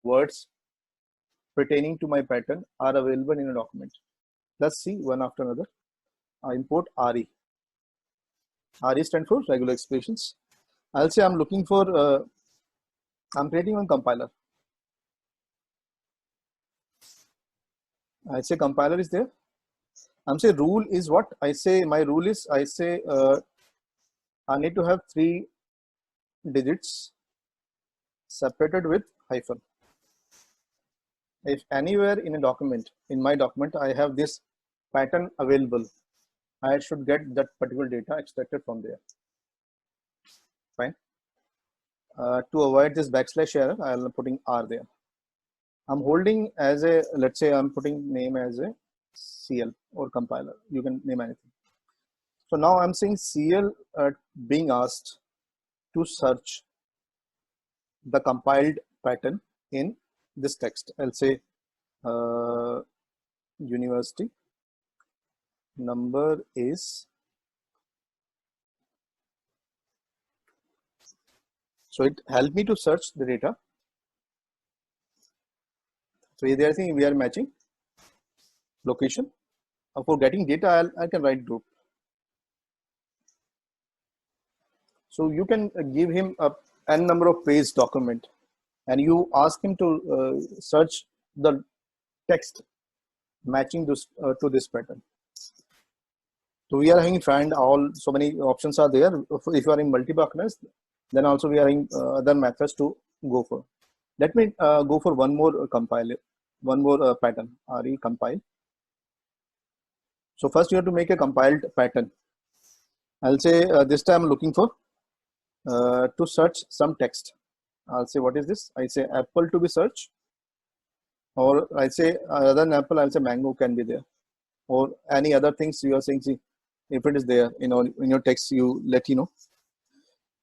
words pertaining to my pattern are available in a document. Let's see one after another. I import re. Re stands for regular expressions. I'll say I'm looking for, I'm creating one compiler. I say compiler is there. I'm say rule is what? I say my rule is, I say I need to have 3 digits separated with hyphen. If anywhere in a document, in my document, I have this pattern available, I should get that particular data extracted from there. Fine. To avoid this backslash error, I'm putting R there. I'm holding as a, let's say I'm putting name as a CL or compiler. You can name anything. So now I'm saying CL being asked to search the compiled pattern in this text. I'll say university number is, so it helped me to search the data. So here I think we are matching location. For getting data, I can write group. So you can give him a n number of page document and you ask him to search the text matching this to this pattern. So we are having find all, so many options are there. If you are in multiple occurrence, then also we are having other methods to go for. Let me go for one more compile, one more pattern, re compile. So first you have to make a compiled pattern. I'll say this time I'm looking for to search some text. I'll say what is this? I say apple to be searched, or I say other than apple, I'll say mango can be there, or any other things you are saying. See, if it is there, you know, in your text, you let you know.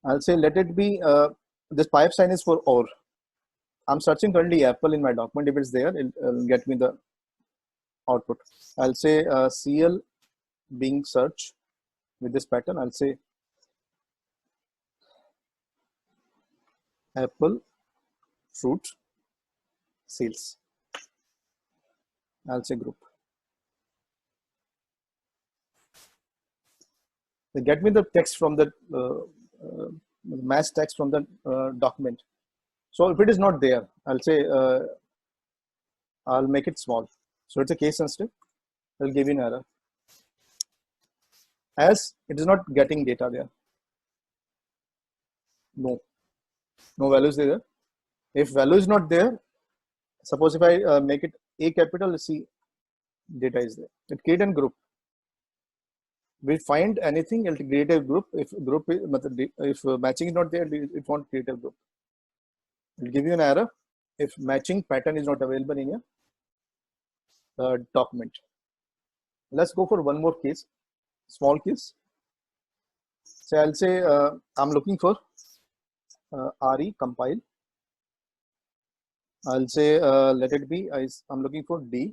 I'll say let it be this pipe sign is for or. I'm searching currently apple in my document. If it's there, it'll get me the output. I'll say CL being search with this pattern. I'll say apple fruit sales. I'll say group. They get me the text from the match text from the document. So if it is not there, I'll say I'll make it small. So it's a case sensitive. I'll give you an error as it is not getting data there. No values there. If value is not there, suppose if I make it A capital, let's see data is there. It create a group. We find anything, it'll create a group. If group is, if matching is not there, it won't create a group. It'll give you an error if matching pattern is not available in your document. Let's go for one more case, small case. So I'll say I'm looking for re compile. I'll say let it be, I'm looking for D.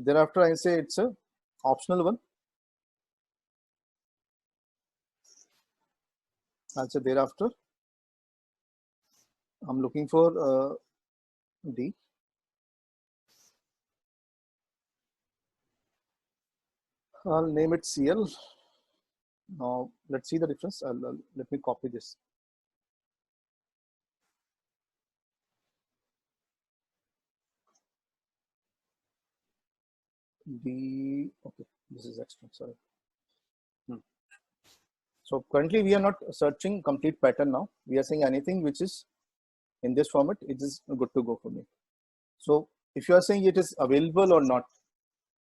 Thereafter I say it's a optional one. I'll say thereafter I'm looking for D. I'll name it CL. Now let's see the difference. Let me copy this. D. Okay, this is extra. Sorry. So currently we are not searching complete pattern now. We are saying anything which is in this format, it is good to go for me. So if you are saying it is available or not,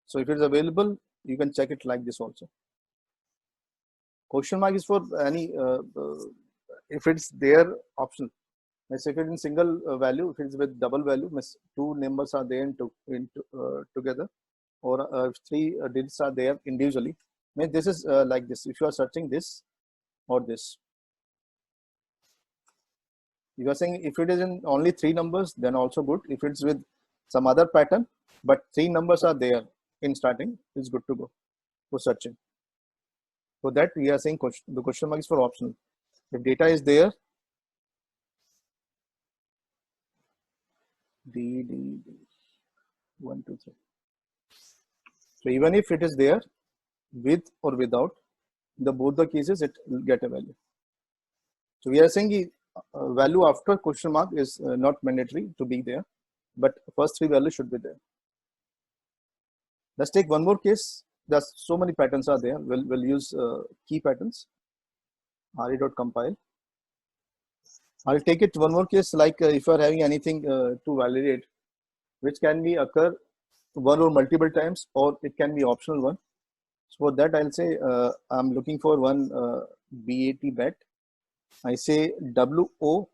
so if it is available, you can check it like this also. Question mark is for any, if it's there option. Let's say if it's in single value, if it's with double value, two numbers are there together, or if 3 digits are there individually. This is like this. If you are searching this or this, you are saying if it is in only 3 numbers, then also good. If it's with some other pattern, but 3 numbers are there in starting, it's good to go for searching. For that, we are saying the question mark is for optional. If data is there, D 1 2 3. So even if it is there with or without, the both the cases it will get a value. So we are saying value after question mark is not mandatory to be there, but first three values should be there. Let's take one more case. There's so many patterns are there. We'll use key patterns. re.compile. I'll take it one more case, like if you are having anything to validate, which can be occur one or multiple times, or it can be optional one. So for that, I'll say I'm looking for one bat. I say WO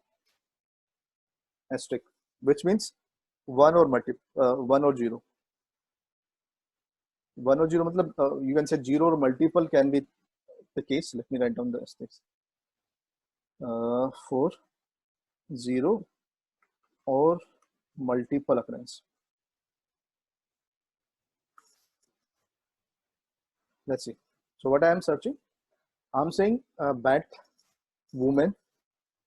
asterisk, which means one or one or zero. One or zero, you can say zero or multiple can be the case. Let me write down the asterisks. 4, 0, or multiple occurrence. Let's see. So what I am searching, I'm saying bat, woman.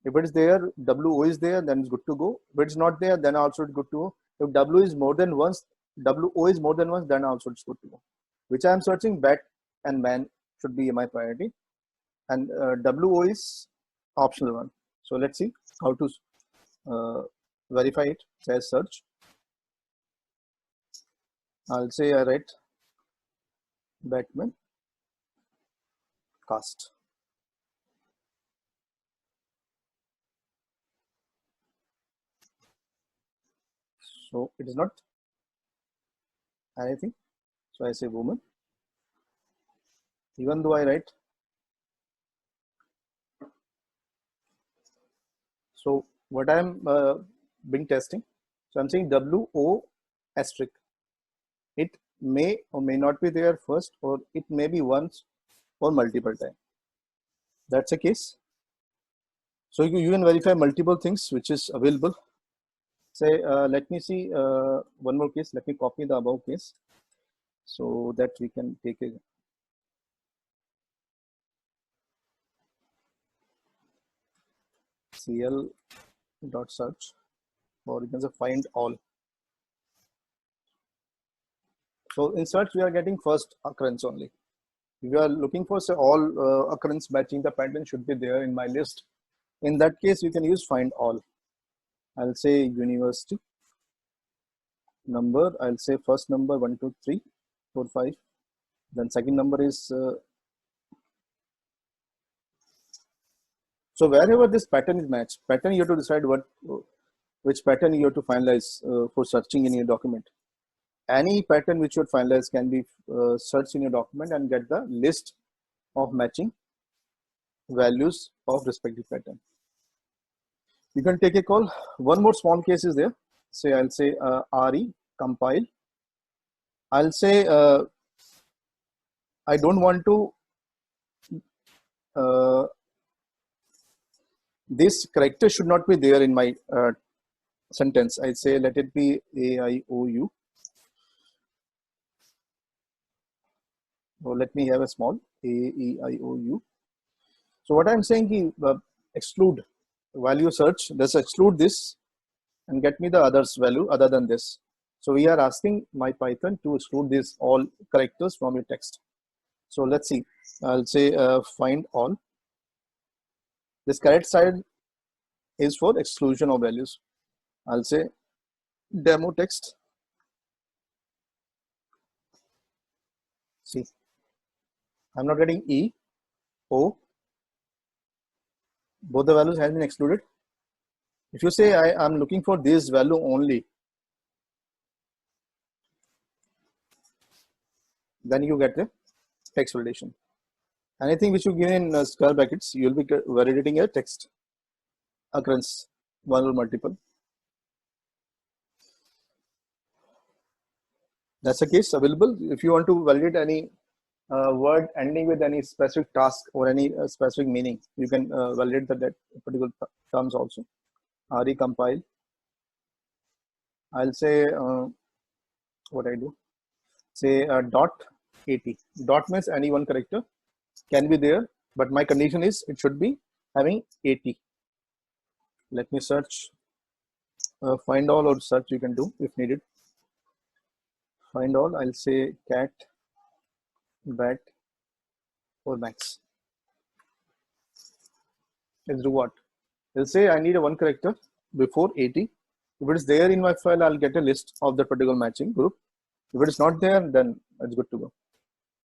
If it is there, WO is there, then it's good to go. If it's not there, then also it's good to go. If W is more than once, WO is more than once, then also it's good to go. Which I am searching, bat and man should be my priority, and WO is optional one. So let's see how to verify it. Say search. I'll say I write Batman cast. So it is not anything. So I say woman. Even though I write. So what I am being testing. So I'm saying WO asterisk. It may or may not be there first, or it may be once or multiple times. That's a case. So you can verify multiple things which is available. Say, let me see one more case. Let me copy the above case so that we can take a cl.search, or you can say find all. So in search, we are getting first occurrence only. If you are looking for say all occurrence matching the pattern should be there in my list. In that case, you can use find all. I'll say university number. I'll say first number 1 2 3 4 5. Then second number is so wherever this pattern is matched, pattern you have to decide which pattern you have to finalize for searching in your document. Any pattern which you finalize can be searched in your document and get the list of matching values of respective pattern. You can take a call. One more small case is there. Say I'll say re compile. I'll say I don't want to this character should not be there in my sentence. I say let it be AIOU. Or let me have a small AEIOU. So what I'm saying is exclude value search. Let's exclude this and get me the others value other than this. So we are asking my Python to exclude these all characters from your text. So let's see. I'll say find all. This correct side is for exclusion of values. I'll say demo text. See, I'm not getting E, O. Both the values have been excluded. If you say I'm looking for this value only, then you get the text validation. Anything which you give in square brackets, you will be validating a text occurrence, one or multiple. That's a case available. If you want to validate any word ending with any specific task or any specific meaning, you can validate that particular terms also. Recompile. I'll say what I do. Say dot 80. Dot means any one character can be there, but my condition is it should be having 80. Let me search Find all or search you can do if needed. Find all, I'll say cat, bat, or max. Let's do what? I'll say I need a one character before 80. If it is there in my file, I'll get a list of the particular matching group. If it is not there, then it's good to go.